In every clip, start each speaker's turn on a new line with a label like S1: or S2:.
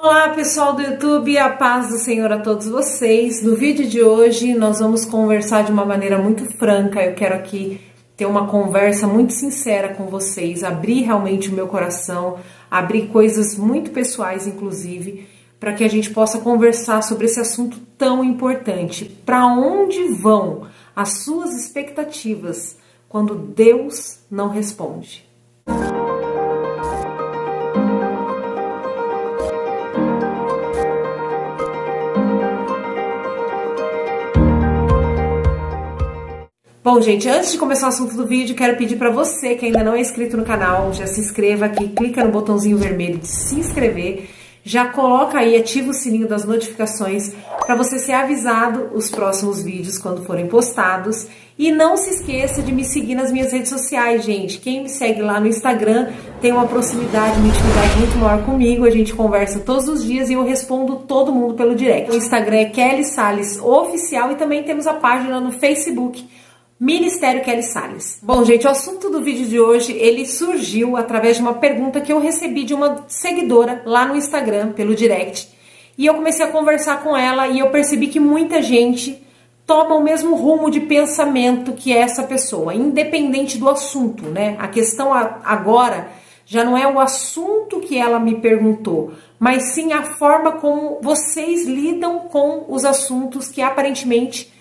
S1: Olá pessoal do YouTube, a paz do Senhor a todos vocês. No vídeo de hoje nós vamos conversar de uma maneira muito franca. Eu quero aqui ter uma conversa muito sincera com vocês, abrir realmente o meu coração, abrir coisas muito pessoais inclusive, para que a gente possa conversar sobre esse assunto tão importante. Para onde vão as suas expectativas quando Deus não responde? Bom, gente, antes de começar o assunto do vídeo, quero pedir para você que ainda não é inscrito no canal, já se inscreva aqui, clica no botãozinho vermelho de se inscrever, já coloca aí, ativa o sininho das notificações para você ser avisado os próximos vídeos quando forem postados. E não se esqueça de me seguir nas minhas redes sociais, gente. Quem me segue lá no Instagram tem uma proximidade, uma intimidade muito maior comigo. A gente conversa todos os dias e eu respondo todo mundo pelo direct. O Instagram é Kelly Salles Oficial e também temos a página no Facebook, Ministério Kelly Salles. Bom, gente, o assunto do vídeo de hoje, ele surgiu através de uma pergunta que eu recebi de uma seguidora lá no Instagram, pelo direct. E eu comecei a conversar com ela e eu percebi que muita gente toma o mesmo rumo de pensamento que essa pessoa, independente do assunto, né? A questão agora já não é o assunto que ela me perguntou, mas sim a forma como vocês lidam com os assuntos que aparentemente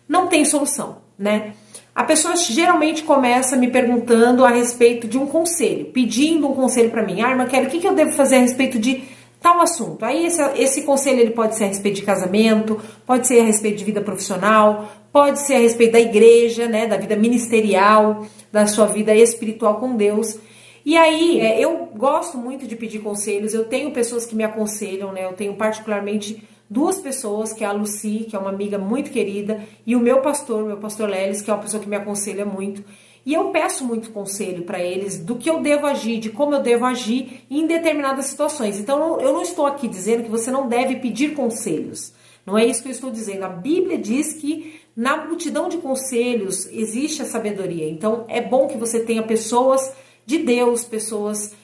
S1: não tem solução, né? A pessoa geralmente começa me perguntando a respeito de um conselho, pedindo um conselho para mim. Ah, irmã Kelly, o que eu devo fazer a respeito de tal assunto? Aí esse conselho ele pode ser a respeito de casamento, pode ser a respeito de vida profissional, pode ser a respeito da igreja, né, da vida ministerial, da sua vida espiritual com Deus. E aí, eu gosto muito de pedir conselhos, eu tenho pessoas que me aconselham, né, eu tenho particularmente duas pessoas, que é a Lucy, que é uma amiga muito querida, e o meu pastor Lelis, que é uma pessoa que me aconselha muito. E eu peço muito conselho para eles do que eu devo agir, de como eu devo agir em determinadas situações. Então eu não estou aqui dizendo que você não deve pedir conselhos. Não é isso que eu estou dizendo. A Bíblia diz que na multidão de conselhos existe a sabedoria. Então é bom que você tenha pessoas de Deus, pessoas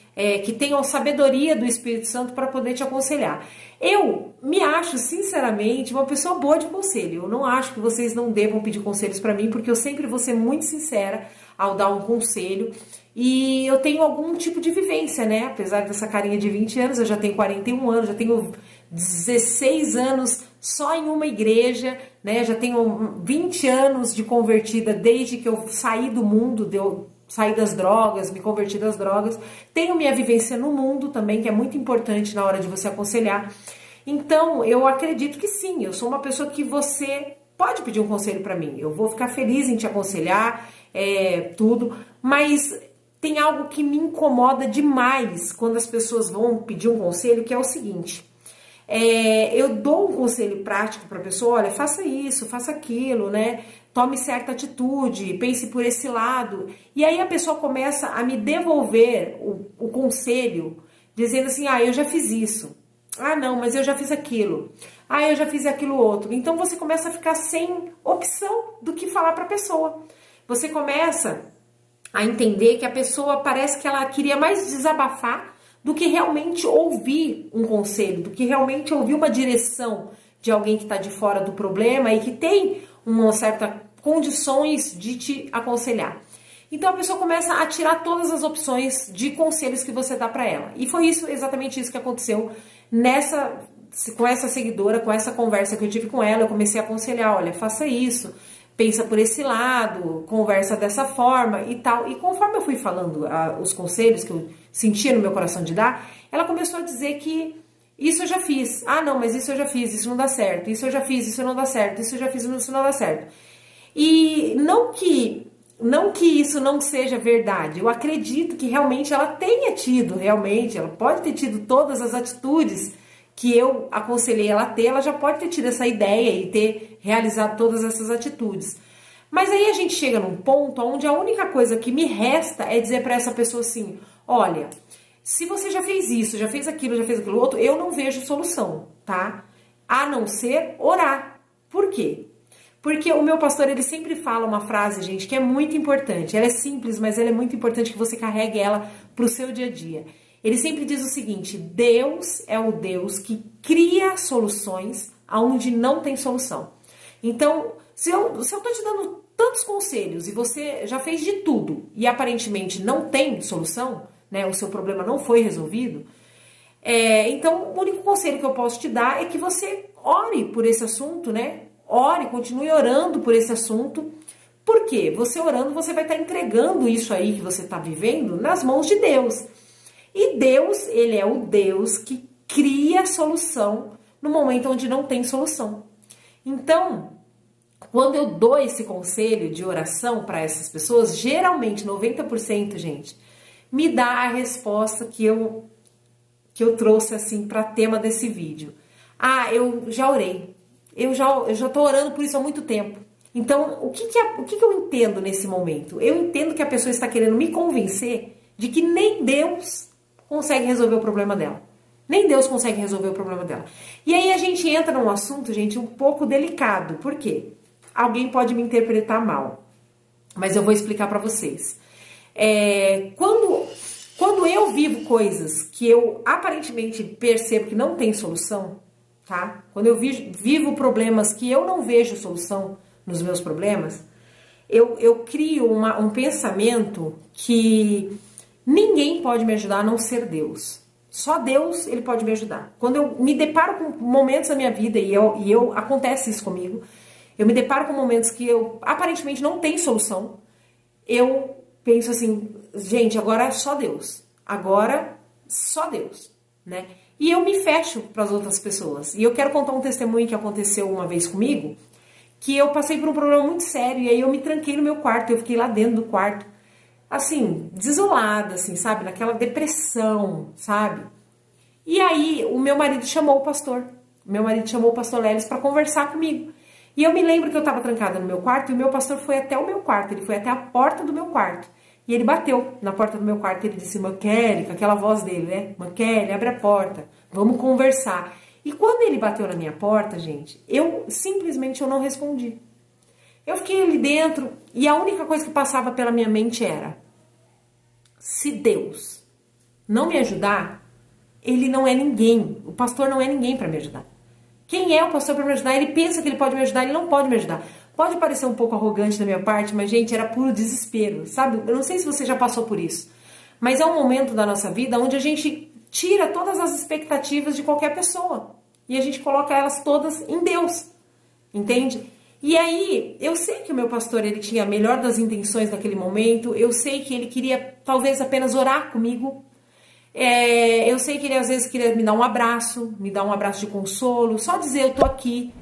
S1: que tenham a sabedoria do Espírito Santo para poder te aconselhar. Eu me acho, sinceramente, uma pessoa boa de conselho. Eu não acho que vocês não devam pedir conselhos para mim, porque eu sempre vou ser muito sincera ao dar um conselho. E eu tenho algum tipo de vivência, né? Apesar dessa carinha de 20 anos, eu já tenho 41 anos, já tenho 16 anos só em uma igreja, né? Já tenho 20 anos de convertida desde que eu saí do mundo, saí das drogas, me converti das drogas. Tenho minha vivência no mundo também, que é muito importante na hora de você aconselhar. Então, eu acredito que sim, eu sou uma pessoa que você pode pedir um conselho para mim. Eu vou ficar feliz em te aconselhar, tudo. Mas tem algo que me incomoda demais quando as pessoas vão pedir um conselho, que é o seguinte. Eu dou um conselho prático para a pessoa, olha, faça isso, faça aquilo, né? Tome certa atitude, pense por esse lado. E aí a pessoa começa a me devolver o conselho, dizendo assim, eu já fiz isso. Ah, não, mas eu já fiz aquilo. Ah, eu já fiz aquilo outro. Então você começa a ficar sem opção do que falar para a pessoa. Você começa a entender que a pessoa parece que ela queria mais desabafar do que realmente ouvir um conselho, do que realmente ouvir uma direção de alguém que está de fora do problema e que tem uma certa condições de te aconselhar. Então a pessoa começa a tirar todas as opções de conselhos que você dá para ela. E foi exatamente isso que aconteceu com essa seguidora, com essa conversa que eu tive com ela. Eu comecei a aconselhar, olha, faça isso, pensa por esse lado, conversa dessa forma e tal. E conforme eu fui falando os conselhos que eu sentia no meu coração de dar, ela começou a dizer que isso eu já fiz. Ah, não, mas isso eu já fiz, isso não dá certo. Isso eu já fiz, isso não dá certo. Isso eu já fiz, isso não dá certo. E não que isso não seja verdade. Eu acredito que realmente ela tenha tido, ela pode ter tido todas as atitudes que eu aconselhei ela a ter, ela já pode ter tido essa ideia e ter realizado todas essas atitudes. Mas aí a gente chega num ponto onde a única coisa que me resta é dizer para essa pessoa assim, olha, se você já fez isso, já fez aquilo outro, eu não vejo solução, tá? A não ser orar. Por quê? Porque o meu pastor, ele sempre fala uma frase, gente, que é muito importante. Ela é simples, mas ela é muito importante que você carregue ela pro seu dia a dia. Ele sempre diz o seguinte: Deus é o Deus que cria soluções aonde não tem solução. Então, se eu tô te dando tantos conselhos e você já fez de tudo e aparentemente não tem solução, né, o seu problema não foi resolvido, então o único conselho que eu posso te dar é que você ore por esse assunto, né? Ore, continue orando por esse assunto. Por quê? Você orando, você vai estar entregando isso aí que você está vivendo nas mãos de Deus. E Deus, ele é o Deus que cria solução no momento onde não tem solução. Então, quando eu dou esse conselho de oração para essas pessoas, geralmente 90%, gente, me dá a resposta que eu trouxe assim para tema desse vídeo. Ah, eu já orei. Eu já tô orando por isso há muito tempo. Então, o que eu entendo nesse momento? Eu entendo que a pessoa está querendo me convencer de que nem Deus consegue resolver o problema dela. Nem Deus consegue resolver o problema dela. E aí a gente entra num assunto, gente, um pouco delicado. Por quê? Alguém pode me interpretar mal, mas eu vou explicar para vocês. Quando eu vivo coisas que eu aparentemente percebo que não tem solução, tá? Quando eu vivo problemas que eu não vejo solução nos meus problemas, eu crio um pensamento que ninguém pode me ajudar a não ser Deus. Só Deus, ele pode me ajudar. Quando eu me deparo com momentos da minha vida, acontece isso comigo, eu me deparo com momentos que eu aparentemente não tem solução, eu penso assim, gente, agora é só Deus. Agora, só Deus, né? E eu me fecho para as outras pessoas. E eu quero contar um testemunho que aconteceu uma vez comigo, que eu passei por um problema muito sério, e aí eu me tranquei no meu quarto, eu fiquei lá dentro do quarto, assim, desolada, assim, sabe? Naquela depressão, sabe? E aí o meu marido chamou o pastor. Meu marido chamou o pastor Lelis para conversar comigo. E eu me lembro que eu estava trancada no meu quarto e o meu pastor foi até o meu quarto, ele foi até a porta do meu quarto. E ele bateu na porta do meu quarto e ele disse: Kelly, com aquela voz dele, né? Kelly, abre a porta, vamos conversar. E quando ele bateu na minha porta, gente, eu não respondi. Eu fiquei ali dentro e a única coisa que passava pela minha mente era: se Deus não me ajudar, ele não é ninguém. O pastor não é ninguém para me ajudar. Quem é o pastor para me ajudar? Ele pensa que ele pode me ajudar, ele não pode me ajudar. Pode parecer um pouco arrogante da minha parte, mas, gente, era puro desespero, sabe? Eu não sei se você já passou por isso, mas é um momento da nossa vida onde a gente tira todas as expectativas de qualquer pessoa e a gente coloca elas todas em Deus, entende? E aí, eu sei que o meu pastor, ele tinha a melhor das intenções naquele momento, eu sei que ele queria talvez apenas orar comigo, eu sei que ele às vezes queria me dar um abraço de consolo, só dizer eu tô aqui.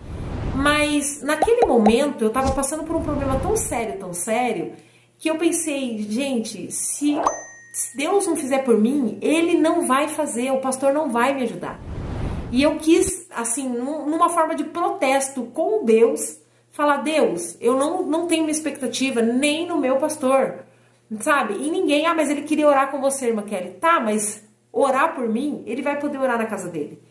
S1: Mas naquele momento eu tava passando por um problema tão sério, que eu pensei, gente, se Deus não fizer por mim, ele não vai fazer, o pastor não vai me ajudar. E eu quis, assim, numa forma de protesto com Deus, falar: Deus, eu não tenho uma expectativa nem no meu pastor, sabe? E ninguém, mas ele queria orar com você, irmã Kelly. Tá, mas orar por mim, ele vai poder orar na casa dele.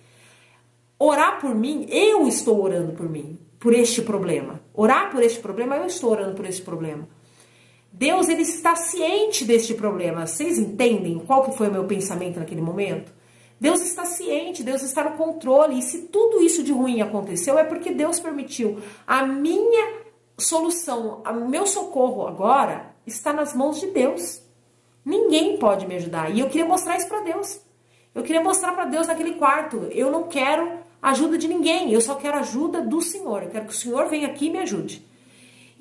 S1: Orar por mim, eu estou orando por mim, por este problema. Orar por este problema, eu estou orando por este problema. Deus, ele está ciente deste problema. Vocês entendem qual que foi o meu pensamento naquele momento? Deus está ciente, Deus está no controle. E se tudo isso de ruim aconteceu, é porque Deus permitiu. A minha solução, o meu socorro agora está nas mãos de Deus. Ninguém pode me ajudar. E eu queria mostrar isso para Deus. Eu queria mostrar para Deus naquele quarto. Eu não quero ajuda de ninguém, eu só quero ajuda do Senhor. Eu quero que o Senhor venha aqui e me ajude.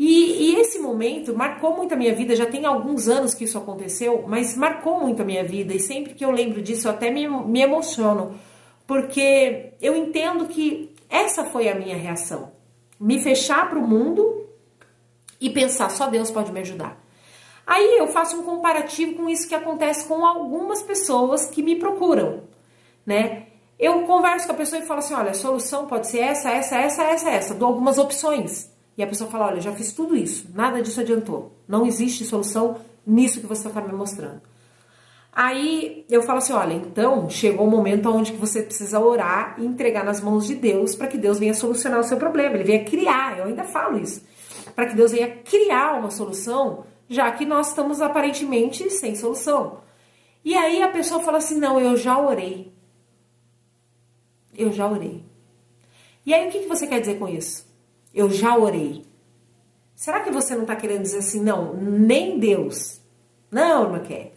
S1: E esse momento marcou muito a minha vida. Já tem alguns anos que isso aconteceu, mas marcou muito a minha vida. E sempre que eu lembro disso, eu até me emociono. Porque eu entendo que essa foi a minha reação. Me fechar para o mundo e pensar: só Deus pode me ajudar. Aí eu faço um comparativo com isso que acontece com algumas pessoas que me procuram, né? Eu converso com a pessoa e falo assim: olha, a solução pode ser essa. Dou algumas opções. E a pessoa fala: olha, eu já fiz tudo isso, nada disso adiantou. Não existe solução nisso que você está me mostrando. Aí eu falo assim: olha, então chegou o momento onde você precisa orar e entregar nas mãos de Deus para que Deus venha solucionar o seu problema. Ele venha criar, eu ainda falo isso, para que Deus venha criar uma solução, já que nós estamos aparentemente sem solução. E aí a pessoa fala assim, não, eu já orei. Eu já orei. E aí o que você quer dizer com isso? Eu já orei. Será que você não está querendo dizer assim, não, nem Deus? Não, irmã Kelly.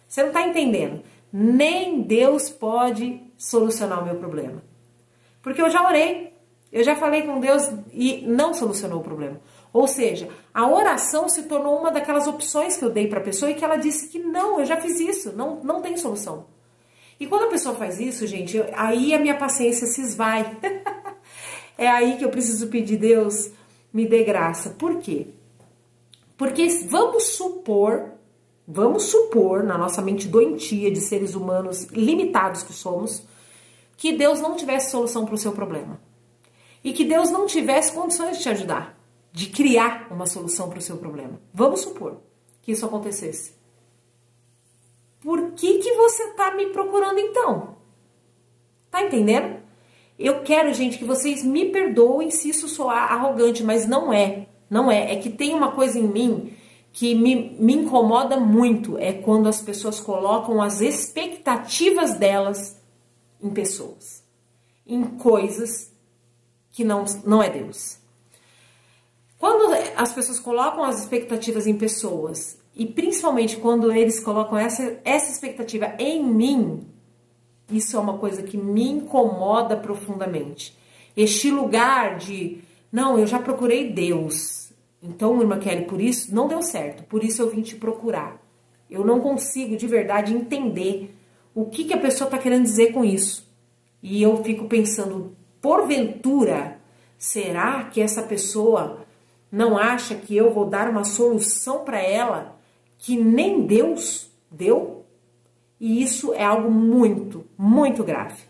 S1: Você não está entendendo. Nem Deus pode solucionar o meu problema. Porque eu já orei. Eu já falei com Deus e não solucionou o problema. Ou seja, a oração se tornou uma daquelas opções que eu dei para a pessoa e que ela disse que não, eu já fiz isso, não tem solução. E quando a pessoa faz isso, gente, aí a minha paciência se esvai. É aí que eu preciso pedir, Deus, me dê graça. Por quê? Porque vamos supor, na nossa mente doentia de seres humanos limitados que somos, que Deus não tivesse solução para o seu problema. E que Deus não tivesse condições de te ajudar, de criar uma solução para o seu problema. Vamos supor que isso acontecesse. Por que você está me procurando então? Tá entendendo? Eu quero, gente, que vocês me perdoem se isso soar arrogante, mas não é. Não é. É que tem uma coisa em mim que me incomoda muito. É quando as pessoas colocam as expectativas delas em pessoas. Em coisas que não é Deus. Quando as pessoas colocam as expectativas em pessoas, e principalmente quando eles colocam essa expectativa em mim, isso é uma coisa que me incomoda profundamente. Este lugar de, não, eu já procurei Deus. Então, irmã Kelly, por isso não deu certo. Por isso eu vim te procurar. Eu não consigo de verdade entender o que a pessoa está querendo dizer com isso. E eu fico pensando, porventura, será que essa pessoa não acha que eu vou dar uma solução para ela que nem Deus deu? E isso é algo muito, muito grave.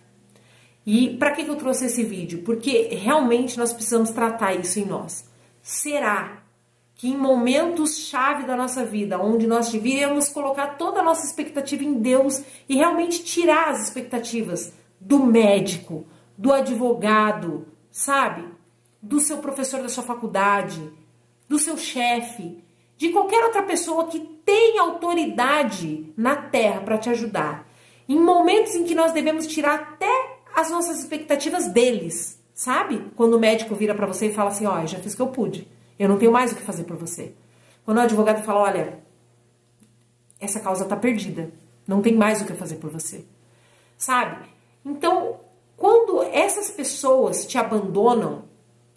S1: E para que eu trouxe esse vídeo? Porque realmente nós precisamos tratar isso em nós. Será que em momentos-chave da nossa vida, onde nós deveríamos colocar toda a nossa expectativa em Deus e realmente tirar as expectativas do médico, do advogado, sabe? Do seu professor da sua faculdade, do seu chefe, de qualquer outra pessoa que tem autoridade na terra para te ajudar. Em momentos em que nós devemos tirar até as nossas expectativas deles, sabe? Quando o médico vira para você e fala assim, ó, eu já fiz o que eu pude, eu não tenho mais o que fazer por você. Quando o advogado fala, olha, essa causa tá perdida, não tem mais o que fazer por você, sabe? Então, quando essas pessoas te abandonam,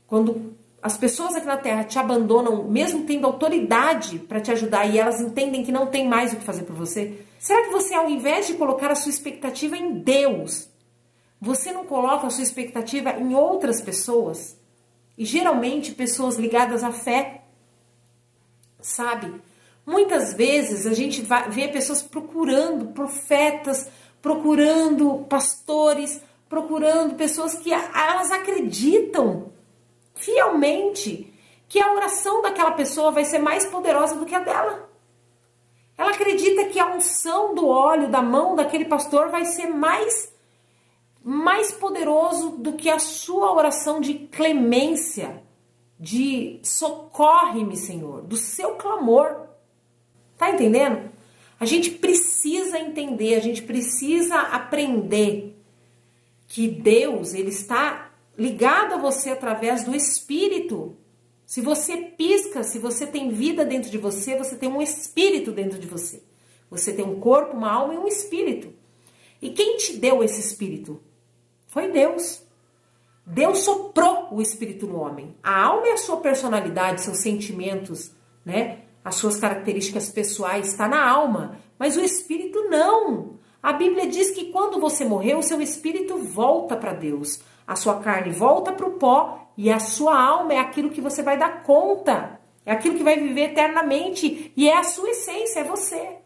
S1: quando as pessoas aqui na Terra te abandonam, mesmo tendo autoridade para te ajudar e elas entendem que não tem mais o que fazer por você, será que você, ao invés de colocar a sua expectativa em Deus, você não coloca a sua expectativa em outras pessoas? E geralmente pessoas ligadas à fé, sabe? Muitas vezes a gente vê pessoas procurando profetas, procurando pastores, procurando pessoas que elas acreditam fielmente que a oração daquela pessoa vai ser mais poderosa do que a dela. Ela acredita que a unção do óleo da mão daquele pastor vai ser mais poderoso do que a sua oração de clemência, de socorre-me, Senhor, do seu clamor. Tá entendendo? A gente precisa entender, a gente precisa aprender que Deus, ele está ligado a você através do Espírito. Se você pisca, se você tem vida dentro de você, você tem um Espírito dentro de você. Você tem um corpo, uma alma e um Espírito. E quem te deu esse Espírito? Foi Deus. Deus soprou o Espírito no homem. A alma é a sua personalidade, seus sentimentos, né? As suas características pessoais, está na alma. Mas o Espírito não. A Bíblia diz que quando você morreu, o seu Espírito volta para Deus. A sua carne volta para o pó e a sua alma é aquilo que você vai dar conta. É aquilo que vai viver eternamente e é a sua essência, é você.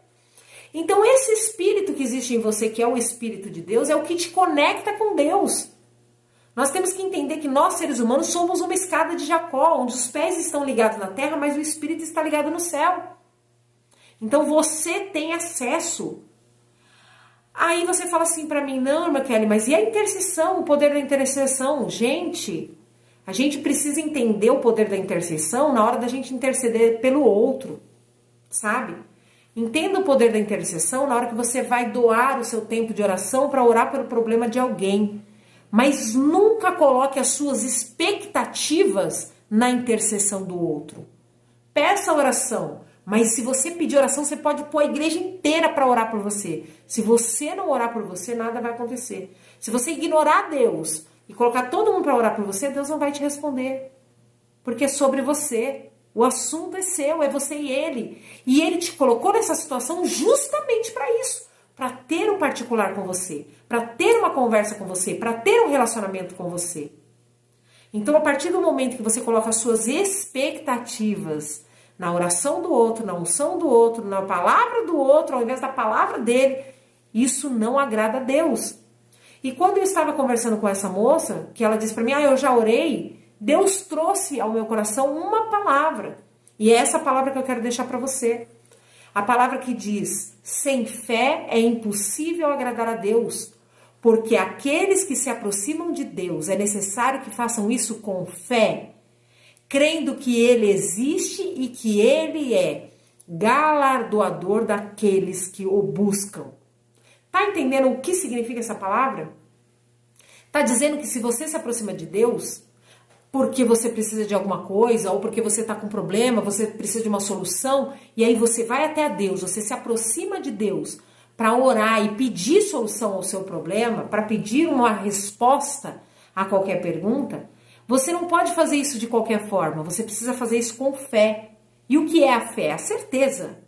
S1: Então esse Espírito que existe em você, que é o Espírito de Deus, é o que te conecta com Deus. Nós temos que entender que nós, seres humanos, somos uma escada de Jacó, onde os pés estão ligados na terra, mas o Espírito está ligado no céu. Então você tem acesso. Aí você fala assim para mim, não, irmã Kelly, mas e a intercessão, o poder da intercessão? Gente, a gente precisa entender o poder da intercessão na hora da gente interceder pelo outro, sabe? Entenda o poder da intercessão na hora que você vai doar o seu tempo de oração para orar pelo problema de alguém. Mas nunca coloque as suas expectativas na intercessão do outro. Peça oração, mas se você pedir oração, você pode pôr a igreja inteira para orar por você. Se você não orar por você, nada vai acontecer. Se você ignorar Deus e colocar todo mundo para orar por você, Deus não vai te responder. Porque é sobre você. O assunto é seu, é você e ele. E ele te colocou nessa situação justamente para isso. Para ter um particular com você. Para ter uma conversa com você. Para ter um relacionamento com você. Então, a partir do momento que você coloca as suas expectativas na oração do outro, na unção do outro, na palavra do outro, ao invés da palavra dele, isso não agrada a Deus. E quando eu estava conversando com essa moça, que ela disse para mim, eu já orei, Deus trouxe ao meu coração uma palavra. E é essa palavra que eu quero deixar para você. A palavra que diz, sem fé é impossível agradar a Deus, porque aqueles que se aproximam de Deus, é necessário que façam isso com fé, crendo que Ele existe e que Ele é galardoador daqueles que o buscam. Tá entendendo o que significa essa palavra? Tá dizendo que se você se aproxima de Deus, porque você precisa de alguma coisa, ou porque você está com um problema, você precisa de uma solução, e aí você vai até a Deus, você se aproxima de Deus para orar e pedir solução ao seu problema, para pedir uma resposta a qualquer pergunta, você não pode fazer isso de qualquer forma, você precisa fazer isso com fé. E o que é a fé? A certeza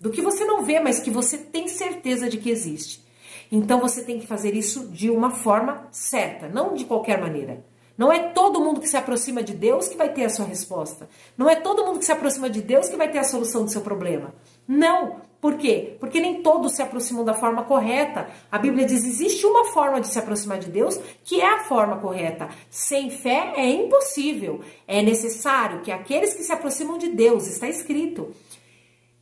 S1: do que você não vê, mas que você tem certeza de que existe. Então você tem que fazer isso de uma forma certa, não de qualquer maneira. Não é todo mundo que se aproxima de Deus que vai ter a sua resposta. Não é todo mundo que se aproxima de Deus que vai ter a solução do seu problema. Não. Por quê? Porque nem todos se aproximam da forma correta. A Bíblia diz, existe uma forma de se aproximar de Deus que é a forma correta. Sem fé é impossível. É necessário que aqueles que se aproximam de Deus, está escrito,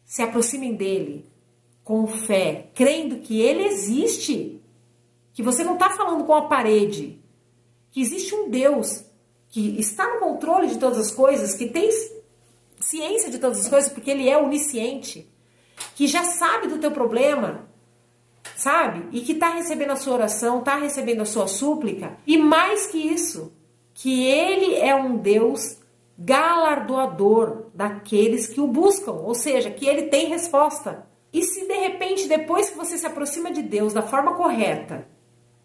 S1: se aproximem dele com fé, crendo que ele existe. Que você não está falando com a parede. Que existe um Deus que está no controle de todas as coisas, que tem ciência de todas as coisas, porque ele é onisciente, que já sabe do teu problema, sabe? E que está recebendo a sua oração, está recebendo a sua súplica. E mais que isso, que ele é um Deus galardoador daqueles que o buscam, ou seja, que ele tem resposta. E se de repente, depois que você se aproxima de Deus da forma correta,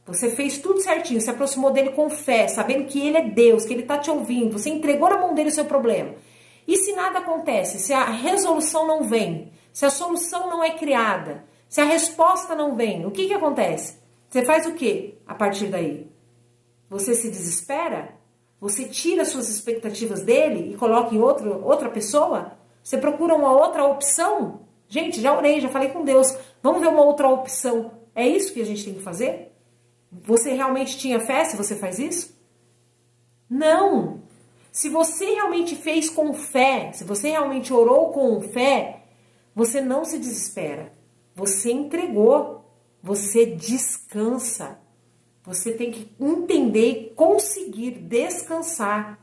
S1: você fez tudo certinho, se aproximou dele com fé, sabendo que ele é Deus, que ele está te ouvindo, você entregou na mão dele o seu problema. E se nada acontece, se a resolução não vem, se a solução não é criada, se a resposta não vem, o que acontece? Você faz o quê a partir daí? Você se desespera? Você tira suas expectativas dele e coloca em outra pessoa? Você procura uma outra opção? Gente, já orei, já falei com Deus. Vamos ver uma outra opção. É isso que a gente tem que fazer? Você realmente tinha fé se você faz isso? Não! Se você realmente fez com fé, se você realmente orou com fé, você não se desespera. Você entregou. Você descansa. Você tem que entender e conseguir descansar.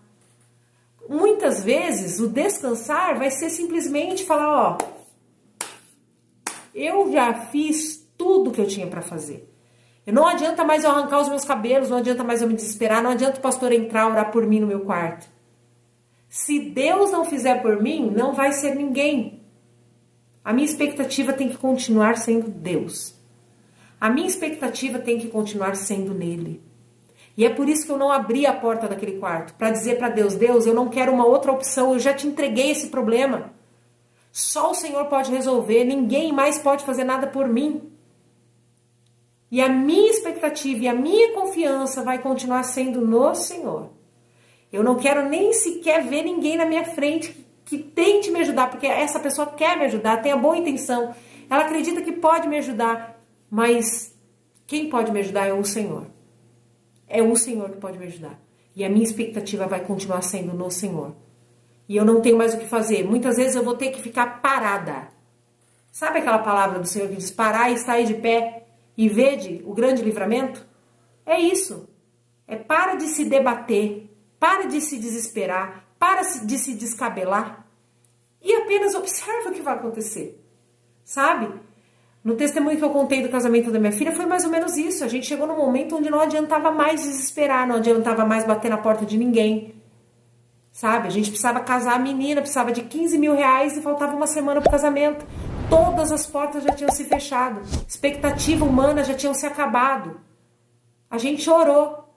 S1: Muitas vezes o descansar vai ser simplesmente falar, eu já fiz tudo que eu tinha para fazer. Não adianta mais eu arrancar os meus cabelos, não adianta mais eu me desesperar, não adianta o pastor entrar, orar por mim no meu quarto. Se Deus não fizer por mim, não vai ser ninguém. A minha expectativa tem que continuar sendo Deus. A minha expectativa tem que continuar sendo nele. E é por isso que eu não abri a porta daquele quarto, para dizer para Deus, Deus, eu não quero uma outra opção, eu já te entreguei esse problema. Só o Senhor pode resolver, ninguém mais pode fazer nada por mim. E a minha expectativa e a minha confiança vai continuar sendo no Senhor. Eu não quero nem sequer ver ninguém na minha frente que tente me ajudar, porque essa pessoa quer me ajudar, tem a boa intenção. Ela acredita que pode me ajudar, mas quem pode me ajudar é o Senhor. É o Senhor que pode me ajudar. E a minha expectativa vai continuar sendo no Senhor. E eu não tenho mais o que fazer. Muitas vezes eu vou ter que ficar parada. Sabe aquela palavra do Senhor que diz, parar e sair de pé? E vede o grande livramento? É isso. É para de se debater, para de se desesperar, para de se descabelar e apenas observa o que vai acontecer. sabe? No testemunho que eu contei do casamento da minha filha, foi mais ou menos isso. A gente chegou num momento onde não adiantava mais desesperar, não adiantava mais bater na porta de ninguém, sabe? A gente precisava casar a menina, precisava de 15 mil reais e faltava uma semana pro casamento. Todas as portas já tinham se fechado, expectativa humana já tinham se acabado. A gente orou,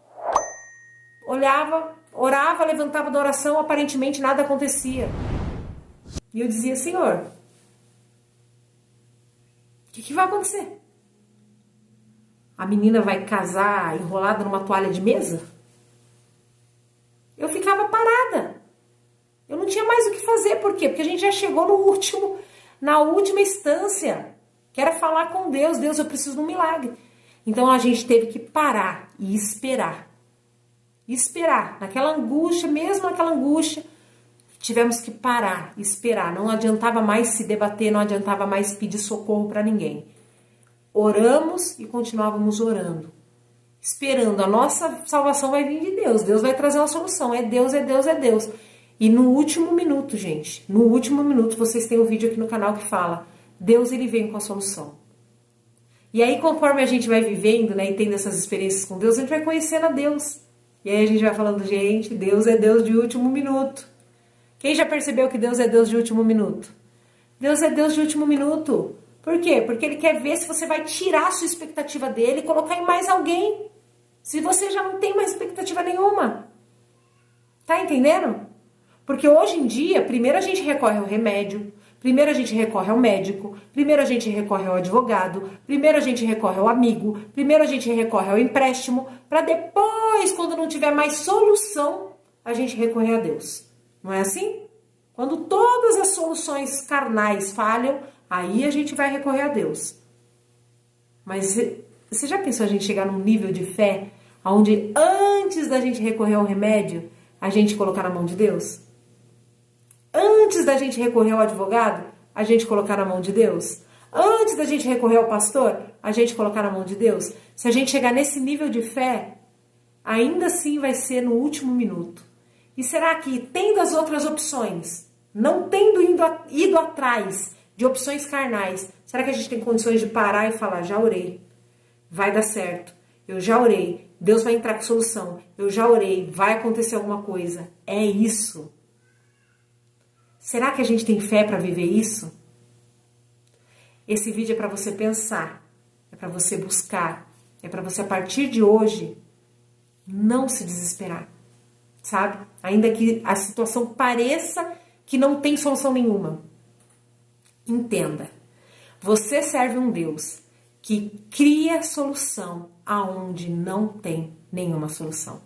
S1: olhava, orava, levantava da oração, aparentemente nada acontecia. E eu dizia, Senhor, o que vai acontecer? A menina vai casar enrolada numa toalha de mesa? Eu ficava parada. Eu não tinha mais o que fazer. Por quê? Porque a gente já chegou na última instância, que era falar com Deus. Deus, eu preciso de um milagre. Então a gente teve que parar e esperar. Esperar. Naquela angústia, mesmo naquela angústia, tivemos que parar, esperar. Não adiantava mais se debater, não adiantava mais pedir socorro para ninguém. Oramos e continuávamos orando. Esperando. A nossa salvação vai vir de Deus. Deus vai trazer uma solução. É Deus, é Deus, é Deus. E no último minuto, gente, no último minuto, vocês têm um vídeo aqui no canal que fala, Deus, ele vem com a solução. E aí, conforme a gente vai vivendo, né, e tendo essas experiências com Deus, a gente vai conhecendo a Deus. E aí a gente vai falando, gente, Deus é Deus de último minuto. Quem já percebeu que Deus é Deus de último minuto? Deus é Deus de último minuto. Por quê? Porque ele quer ver se você vai tirar a sua expectativa dele e colocar em mais alguém. Se você já não tem mais expectativa nenhuma. Tá entendendo? Porque hoje em dia, primeiro a gente recorre ao remédio, primeiro a gente recorre ao médico, primeiro a gente recorre ao advogado, primeiro a gente recorre ao amigo, primeiro a gente recorre ao empréstimo, para depois, quando não tiver mais solução, a gente recorrer a Deus. Não é assim? Quando todas as soluções carnais falham, aí a gente vai recorrer a Deus. Mas você já pensou a gente chegar num nível de fé onde antes da gente recorrer ao remédio, a gente colocar na mão de Deus? Antes da gente recorrer ao advogado, a gente colocar na mão de Deus? Antes da gente recorrer ao pastor, a gente colocar na mão de Deus? Se a gente chegar nesse nível de fé, ainda assim vai ser no último minuto. E será que, tendo as outras opções, não tendo ido atrás de opções carnais, será que a gente tem condições de parar e falar, já orei, vai dar certo, eu já orei, Deus vai entrar com solução, eu já orei, vai acontecer alguma coisa? É isso. Será que a gente tem fé para viver isso? Esse vídeo é para você pensar, é para você buscar, é para você, a partir de hoje, não se desesperar, sabe? Ainda que a situação pareça que não tem solução nenhuma. Entenda, você serve um Deus que cria solução aonde não tem nenhuma solução.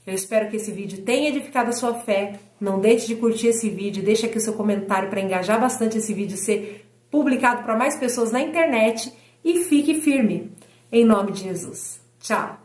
S1: Eu espero que esse vídeo tenha edificado a sua fé. Não deixe de curtir esse vídeo, deixa aqui o seu comentário para engajar bastante esse vídeo ser publicado para mais pessoas na internet e fique firme. Em nome de Jesus. Tchau!